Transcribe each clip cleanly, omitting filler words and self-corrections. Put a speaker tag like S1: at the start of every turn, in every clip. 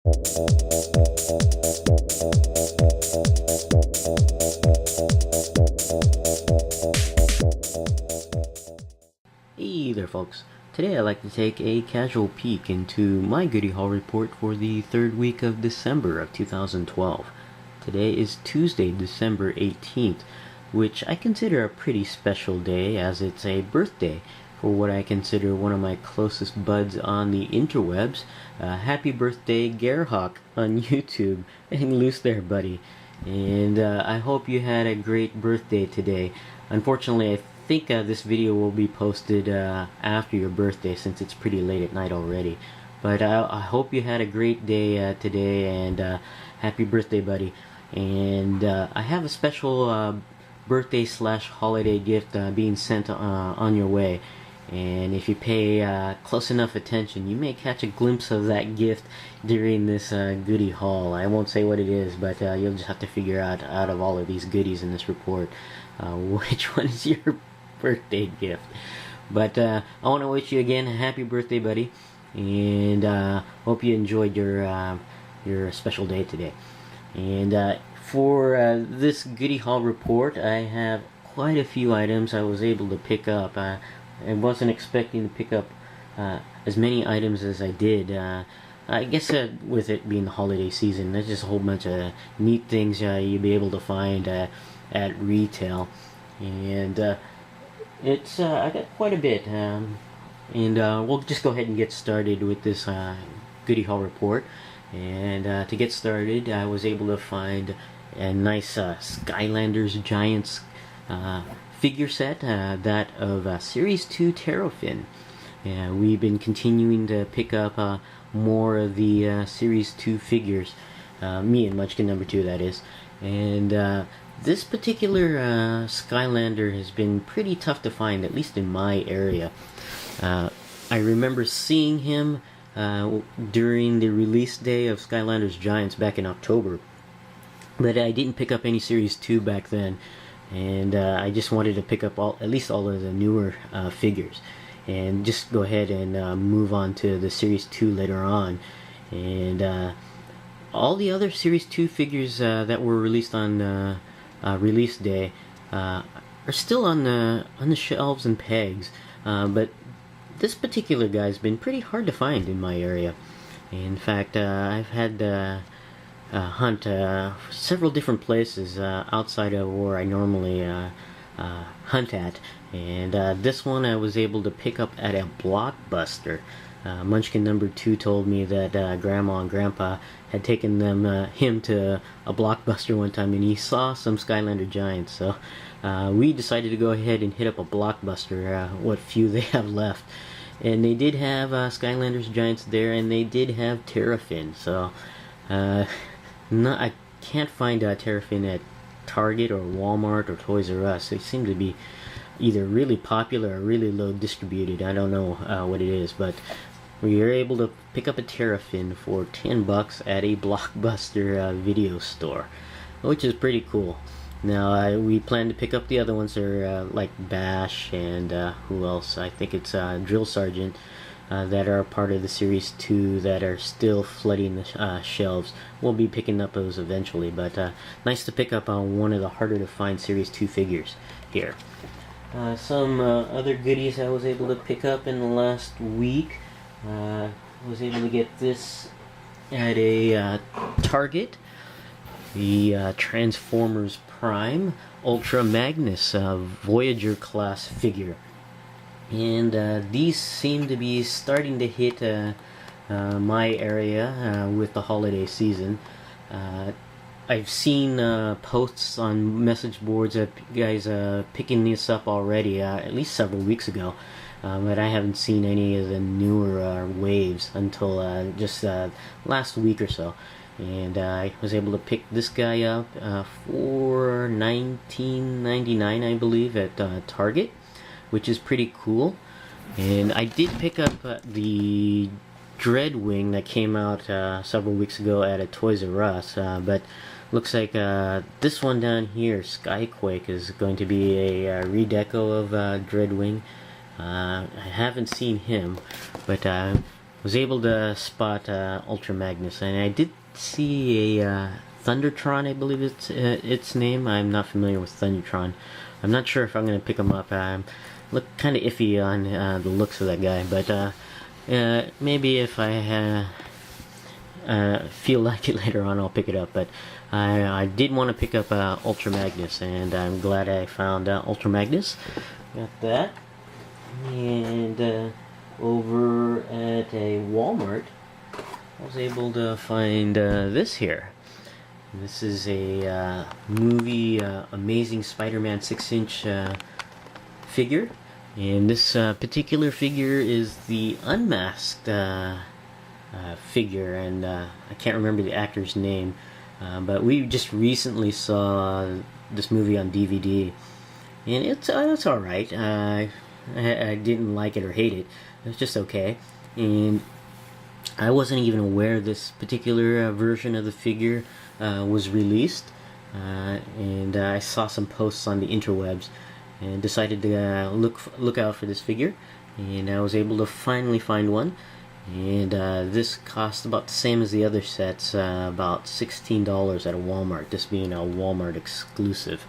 S1: Hey there folks, today I'd like to take a casual peek into my Goody Haul report for the third week of December of 2012. Today is Tuesday, December 18th, which I consider a pretty special day as it's a birthday for what I consider one of my closest buds on the interwebs. Happy birthday Gerhawk on YouTube. Hang loose there, buddy. And I hope you had a great birthday today. Unfortunately, I think this video will be posted after your birthday since it's pretty late at night already. But I hope you had a great day today, and happy birthday, buddy. And I have a special birthday / holiday gift being sent on your way. And if you pay close enough attention, you may catch a glimpse of that gift during this Goody Haul. I won't say what it is, but you'll just have to figure out of all of these goodies in this report which one is your birthday gift. But I want to wish you again a happy birthday, buddy, and hope you enjoyed your special day today. And for this Goody Haul report, I have quite a few items I was able to pick up. I wasn't expecting to pick up as many items as I did. I guess with it being the holiday season, there's just a whole bunch of neat things you'll be able to find at retail. And it's I got quite a bit. And we'll just go ahead and get started with this Goody Haul report. And to get started, I was able to find a nice Skylanders Giants figure set, that of Series 2 Terrafin. We've been continuing to pick up more of the Series 2 figures, me and Munchkin number 2, that is. And this particular Skylander has been pretty tough to find, at least in my area. I remember seeing him during the release day of Skylanders Giants back in October, but I didn't pick up any Series 2 back then. And I just wanted to pick up at least all of the newer figures, and just go ahead and move on to the Series 2 later on. And all the other Series 2 figures that were released on release day are still on the shelves and pegs, but this particular guy's been pretty hard to find in my area. In fact, I've had hunt several different places outside of where I normally hunt at, and this one I was able to pick up at a Blockbuster. Munchkin number 2 told me that Grandma and Grandpa had taken him to a Blockbuster one time, and he saw some Skylander Giants. So we decided to go ahead and hit up a Blockbuster, what few they have left, and they did have Skylanders Giants there, and they did have Terrafin. So I can't find Terrafin at Target or Walmart or Toys R Us. They seem to be either really popular or really low distributed. I don't know what it is, but we were able to pick up a Terrafin for $10 at a Blockbuster video store, which is pretty cool. Now we plan to pick up the other ones. They're like Bash and who else? I think it's Drill Sergeant. That are part of the Series 2 that are still flooding the shelves. We'll be picking up those eventually, but nice to pick up on one of the harder to find Series 2 figures here. Some other goodies I was able to pick up in the last week. I was able to get this at a Target. The Transformers Prime Ultra Magnus Voyager class figure. And these seem to be starting to hit my area with the holiday season. I've seen posts on message boards of guys picking this up already, at least several weeks ago. But I haven't seen any of the newer waves until just last week or so. And I was able to pick this guy up for $19.99, I believe, at Target, which is pretty cool. And I did pick up the Dreadwing that came out several weeks ago at a Toys R Us, but looks like this one down here, Skyquake, is going to be a redeco of Dreadwing. I haven't seen him, but was able to spot Ultra Magnus, and I did see a Thundertron, I believe its name. I'm not familiar with Thundertron. I'm not sure if I'm going to pick him up. I look kind of iffy on the looks of that guy, but maybe if I feel like it later on, I'll pick it up. But I did want to pick up Ultra Magnus, and I'm glad I found Ultra Magnus. Got that. And over at a Walmart, I was able to find this here. This is a movie Amazing Spider-Man 6-inch figure, and this particular figure is the unmasked figure, and I can't remember the actor's name, but we just recently saw this movie on DVD, and it's alright. I didn't like it or hate it. It was just okay, and I wasn't even aware this particular version of the figure was released, and I saw some posts on the interwebs and decided to look out for this figure, and I was able to finally find one, and this cost about the same as the other sets, about $16 at a Walmart, this being a Walmart exclusive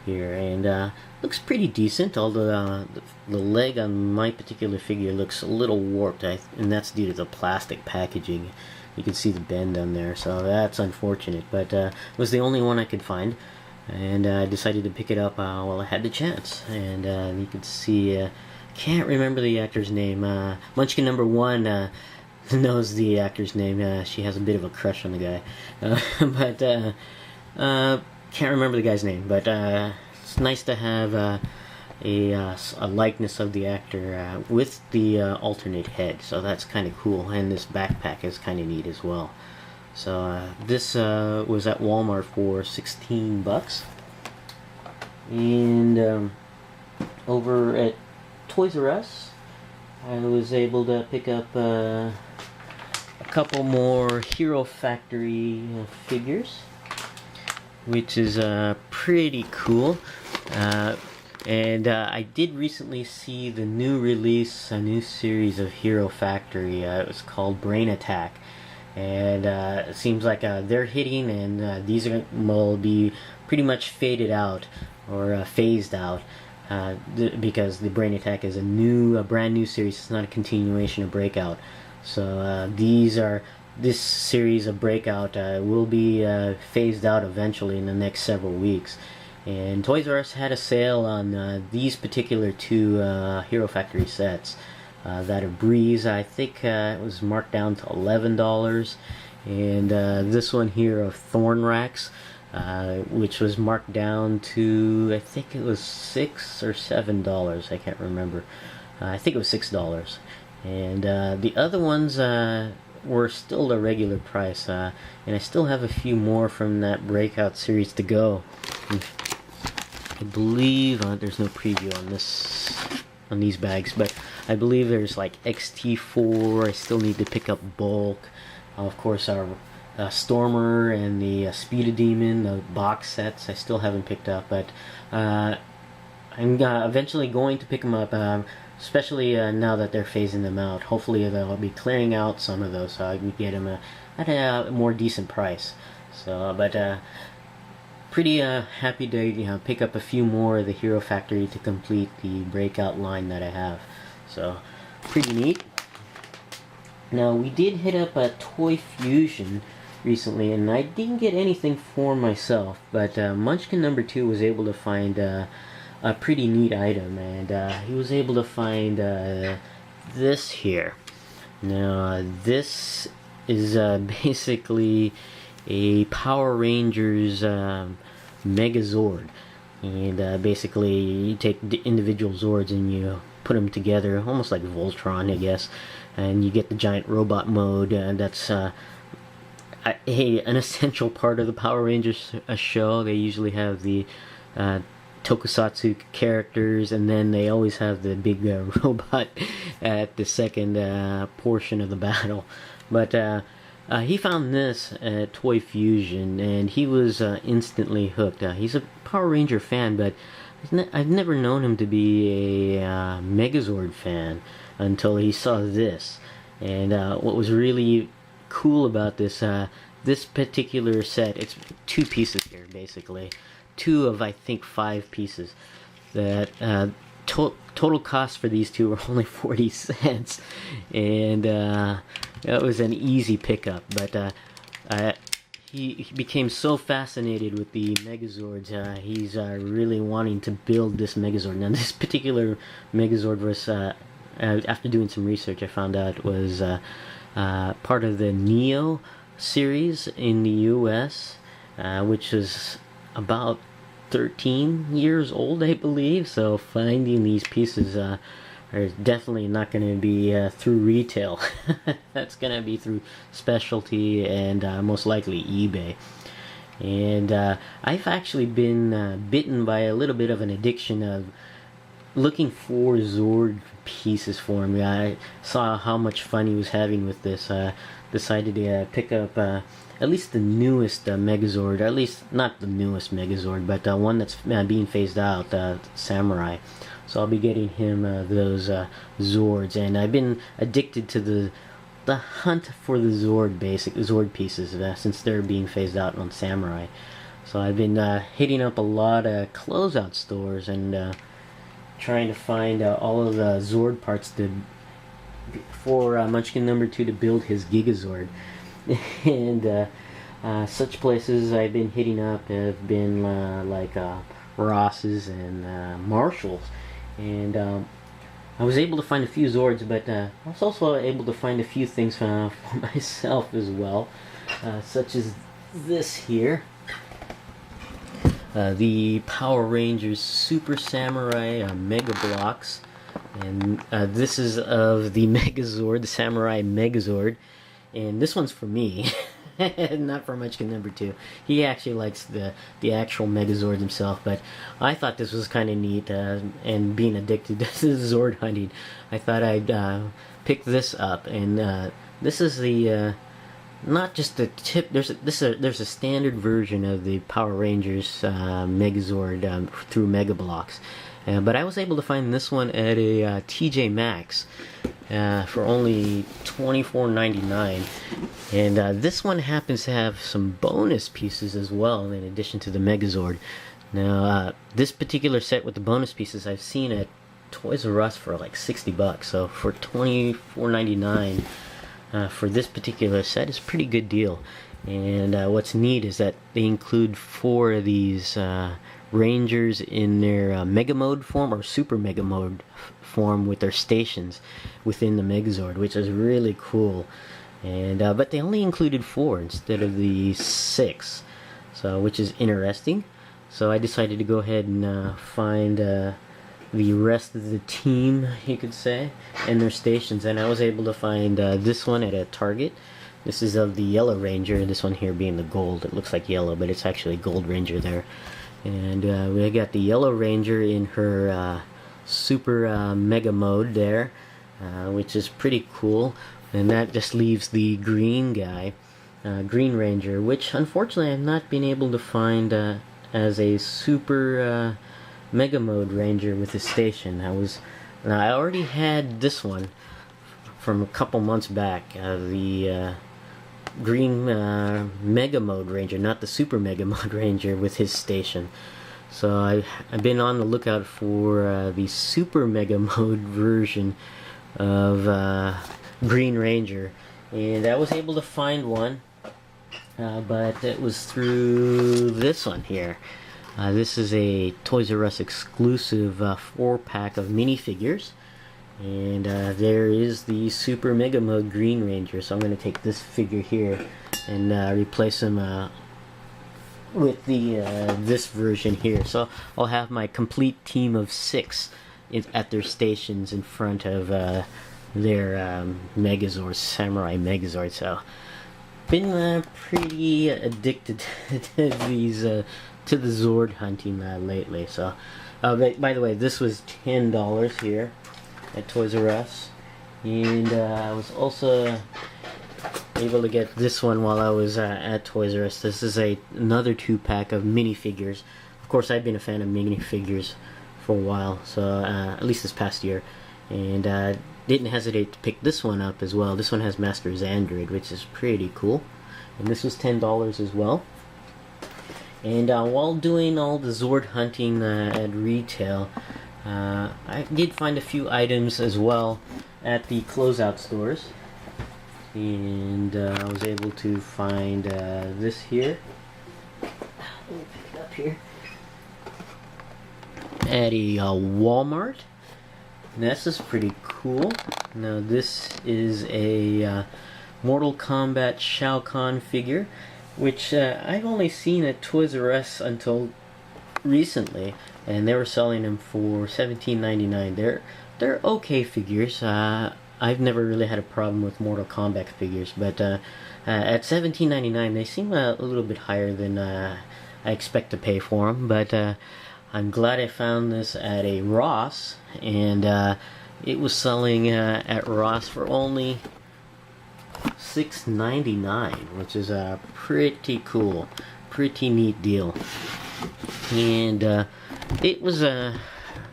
S1: here, and looks pretty decent, although the leg on my particular figure looks a little warped, and that's due to the plastic packaging. You can see the bend on there, so that's unfortunate, but it was the only one I could find, and I decided to pick it up while I had the chance. And you can see, can't remember the actor's name. Munchkin number 1 knows the actor's name. She has a bit of a crush on the guy, but can't remember the guy's name. But it's nice to have a likeness of the actor with the alternate head, so that's kind of cool, and this backpack is kind of neat as well. So this was at Walmart for $16, and over at Toys R Us I was able to pick up a couple more Hero Factory figures, which is pretty cool. And I did recently see the new release, a new series of Hero Factory. It was called Brain Attack, and it seems like they're hitting, and these will be pretty much faded out or phased out, because the Brain Attack is a brand new series. It's not a continuation of Breakout. So this series of Breakout will be phased out eventually in the next several weeks. And Toys R Us had a sale on these particular two Hero Factory sets. That of Breeze, I think it was marked down to $11, and this one here of Thornrax, which was marked down to, I think it was $6 or $7. I can't remember. I think it was $6. And the other ones were still the regular price, and I still have a few more from that Breakout series to go. I believe there's no preview on these bags, but I believe there's like XT4. I still need to pick up Bulk, of course our Stormer and the Speed Demon, the box sets I still haven't picked up, but I'm eventually going to pick them up, especially now that they're phasing them out. Hopefully they'll be clearing out some of those so I can get them at a more decent price. So, but pretty happy to pick up a few more of the Hero Factory to complete the Breakout line that I have. So, pretty neat. Now, we did hit up a Toy Fusion recently, and I didn't get anything for myself, but Munchkin number 2 was able to find a pretty neat item, and he was able to find this here. Now, this is basically a Power Rangers Megazord, and basically you take the individual Zords and you put them together, almost like Voltron, I guess, and you get the giant robot mode. That's an essential part of the Power Rangers show. They usually have the tokusatsu characters, and then they always have the big robot at the second portion of the battle. But he found this at Toy Fusion, and he was instantly hooked. He's a Power Ranger fan, but I've never known him to be a Megazord fan until he saw this. And what was really cool about this particular set, it's 2 pieces here basically, 2 of I think 5 pieces. That total cost for these 2 were only 40 cents, and that was an easy pickup. But he became so fascinated with the Megazords. He's really wanting to build this Megazord. Now, this particular Megazord was, after doing some research, I found out was part of the Neo series in the U.S., which is about 13 years old, I believe. So finding these pieces are definitely not going to be through retail. That's going to be through specialty and most likely eBay. And I've actually been bitten by a little bit of an addiction of looking for Zord pieces for me. I saw how much fun he was having with this. Decided to pick up at least the newest Megazord, or at least not the newest Megazord, but one that's being phased out, Samurai. So I'll be getting him those Zords, and I've been addicted to the hunt for the Zord pieces since they're being phased out on Samurai. So I've been hitting up a lot of closeout stores and trying to find all of the Zord parts for Munchkin number 2 to build his Gigazord. And such places I've been hitting up have been like Ross's and Marshall's. And I was able to find a few Zords, but I was also able to find a few things for myself as well, such as this here. The Power Rangers Super Samurai Mega Blocks. And this is of the Megazord, the Samurai Megazord. And this one's for me, not for Munchkin number 2. He actually likes the actual Megazord himself, but I thought this was kind of neat, and being addicted to Zord hunting, I thought I'd pick this up. And this is the not just the tip. There's a standard version of the Power Rangers Megazord through Mega Blocks. But I was able to find this one at a TJ Maxx for only $24.99, and this one happens to have some bonus pieces as well in addition to the Megazord. Now, this particular set with the bonus pieces I've seen at Toys R Us for like $60, so for $24.99 for this particular set is a pretty good deal. And what's neat is that they include 4 of these Rangers in their Mega Mode form or Super Mega Mode form with their stations within the Megazord, which is really cool. And but they only included 4 instead of the 6, so which is interesting. So I decided to go ahead and find the rest of the team, you could say, and their stations. And I was able to find this one at a Target. This is of the Yellow Ranger, this one here being the gold. It looks like yellow, but it's actually Gold Ranger there. And we got the Yellow Ranger in her Super Mega Mode there, which is pretty cool. And that just leaves the green guy, Green Ranger, which unfortunately I've not been able to find as a Super Mega Mode Ranger with his station. I already had this one from a couple months back, the Green Mega Mode Ranger, not the Super Mega Mode Ranger with his station. So I've been on the lookout for the Super Mega Mode version of Green Ranger, and I was able to find one, but it was through this one here. This is a Toys R Us exclusive 4-pack of minifigures. And there is the Super Mega Mode Green Ranger. So I'm going to take this figure here and replace him with the this version here. So I'll have my complete team of 6 at their stations in front of their Megazord, Samurai Megazord. So been pretty addicted to these to the Zord hunting lately. So by the way, this was $10 here at Toys R Us, and I was also able to get this one while I was at Toys R Us. This is another 2-pack of minifigures. Of course, I've been a fan of minifigures for a while, so at least this past year, and didn't hesitate to pick this one up as well. This one has Master's Android, which is pretty cool. And this was $10 as well. And while doing all the Zord hunting at retail, I did find a few items as well at the closeout stores. And I was able to find this here. Let me pick it up here. At a Walmart. And this is pretty cool. Now this is a Mortal Kombat Shao Kahn figure, which I've only seen at Toys R Us until recently, and they were selling them for $17.99. They're okay figures. I've never really had a problem with Mortal Kombat figures, but at $17.99 they seem a little bit higher than I expect to pay for them. But I'm glad I found this at a Ross, and it was selling at Ross for only $6.99, which is a pretty cool, pretty neat deal. And it was a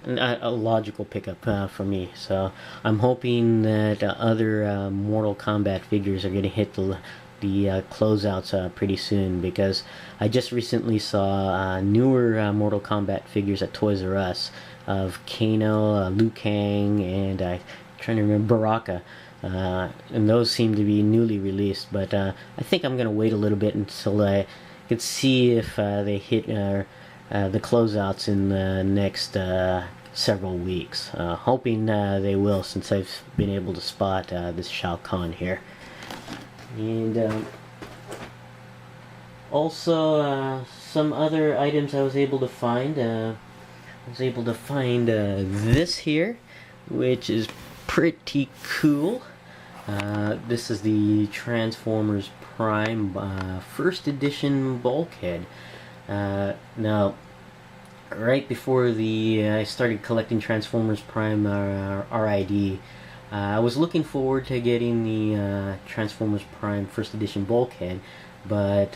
S1: logical pickup for me, so I'm hoping that other Mortal Kombat figures are going to hit the closeouts pretty soon, because I just recently saw newer Mortal Kombat figures at Toys R Us of Kano, Liu Kang, and I'm trying to remember, Baraka. And those seem to be newly released, but I think I'm going to wait a little bit until I can see if they hit the closeouts in the next several weeks. Hoping they will, since I've been able to spot this Shao Kahn here. And also some other items I was able to find. I was able to find this here, which is pretty cool. This is the Transformers Prime first edition bulkhead. Now, right before I started collecting Transformers Prime RID, I was looking forward to getting the Transformers Prime first edition bulkhead, but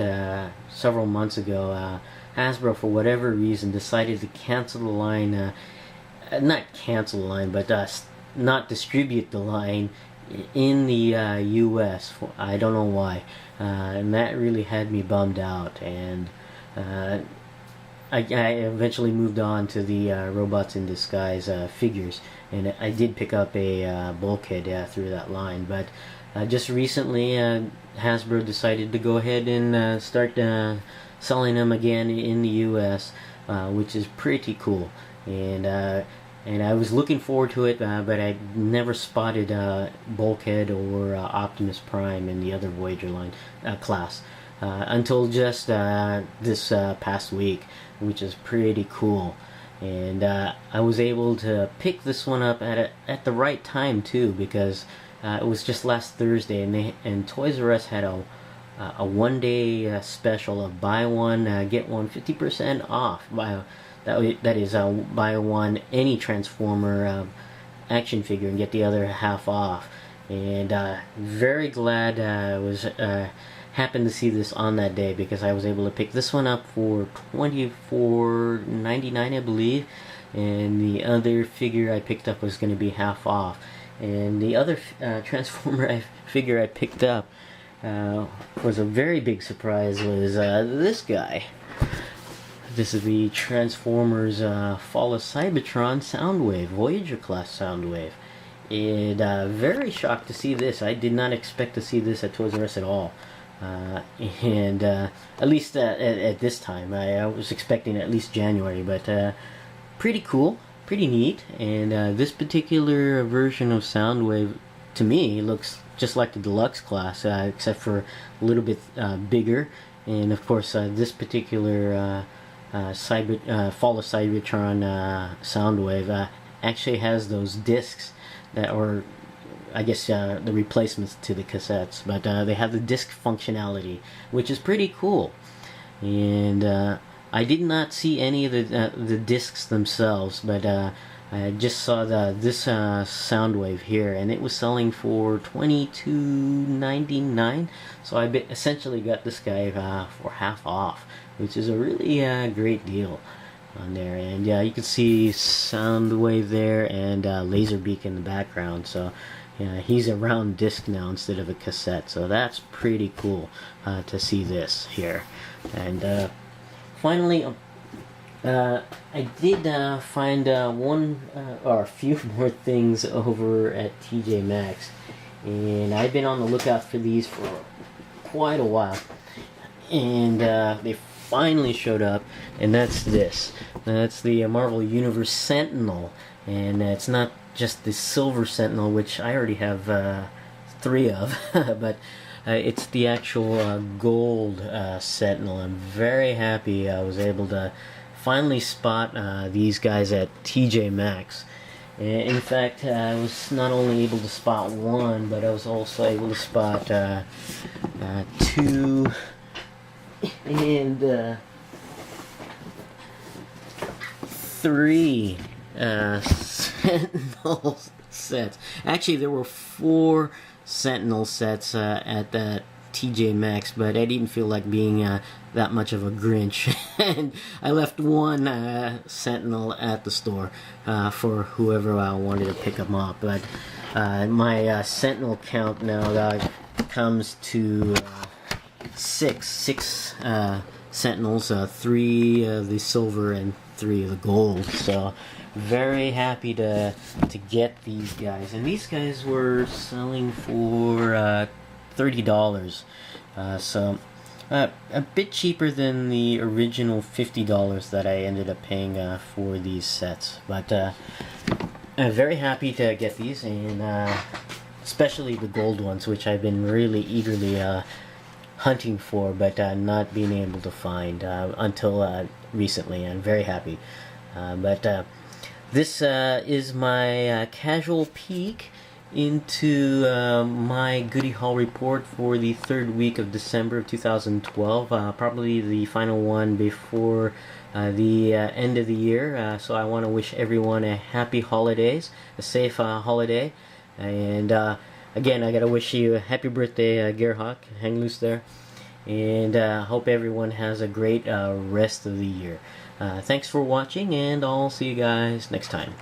S1: several months ago, Hasbro, for whatever reason, decided to cancel the line. Not cancel the line, but not distribute the line in the US. I don't know why, and that really had me bummed out. And I eventually moved on to the Robots in Disguise figures, and I did pick up a bulkhead through that line. But just recently, Hasbro decided to go ahead and start selling them again in the US, which is pretty cool. And I was looking forward to it, but I never spotted Bulkhead or Optimus Prime in the other Voyager line class until just this past week, which is pretty cool. And I was able to pick this one up at the right time too, because it was just last Thursday, and Toys R Us had a one-day special of buy one get one 50% off. That is buy one any Transformer action figure and get the other half off. And very glad I was happened to see this on that day, because I was able to pick this one up for $24.99, I believe, and the other figure I picked up was going to be half off. And the other Transformer figure I picked up was a very big surprise, was this guy. This is the Transformers Fall of Cybertron Soundwave, Voyager class Soundwave. And very shocked to see this. I did not expect to see this at Toys R Us at all. And at least at this time. I was expecting at least January, but pretty cool, pretty neat. And this particular version of Soundwave, to me, looks just like the deluxe class, except for a little bit bigger. And of course, this particular Fall of Cybertron Soundwave actually has those discs that are, I guess, the replacements to the cassettes, but they have the disc functionality, which is pretty cool. And I did not see any of the discs themselves, but I just saw this Soundwave here, and it was selling for $22.99. So I essentially got this guy for half off, which is a really great deal on there. And you can see Soundwave there and Laserbeak in the background. So he's a round disc now instead of a cassette, so that's pretty cool to see this here. And finally, I did find one or a few more things over at TJ Maxx, and I've been on the lookout for these for quite a while, and they finally showed up, and that's this. That's the Marvel Universe Sentinel, and it's not just the Silver Sentinel, which I already have 3 of, but it's the actual gold Sentinel. I'm very happy I was able to finally spot these guys at TJ Maxx. In fact, I was not only able to spot one, but I was also able to spot 2 and 3 Sentinel sets. Actually, there were 4 Sentinel sets at the TJ Maxx, but I didn't feel like being that much of a Grinch, and I left 1 Sentinel at the store for whoever wanted to pick them up. But my Sentinel count now comes to 6 Sentinels, 3 of the silver and 3 of the gold. So very happy to get these guys, and these guys were selling for $30, so a bit cheaper than the original $50 that I ended up paying for these sets. But I'm very happy to get these, and especially the gold ones, which I've been really eagerly hunting for, but not being able to find until recently. I'm very happy. But this is my casual peek into my Goody Haul report for the 3rd week of December of 2012, probably the final one before the end of the year. So I want to wish everyone a happy holidays, a safe holiday, and again, I gotta wish you a happy birthday, Gearhawk. Hang loose there, and hope everyone has a great rest of the year. Thanks for watching, and I'll see you guys next time.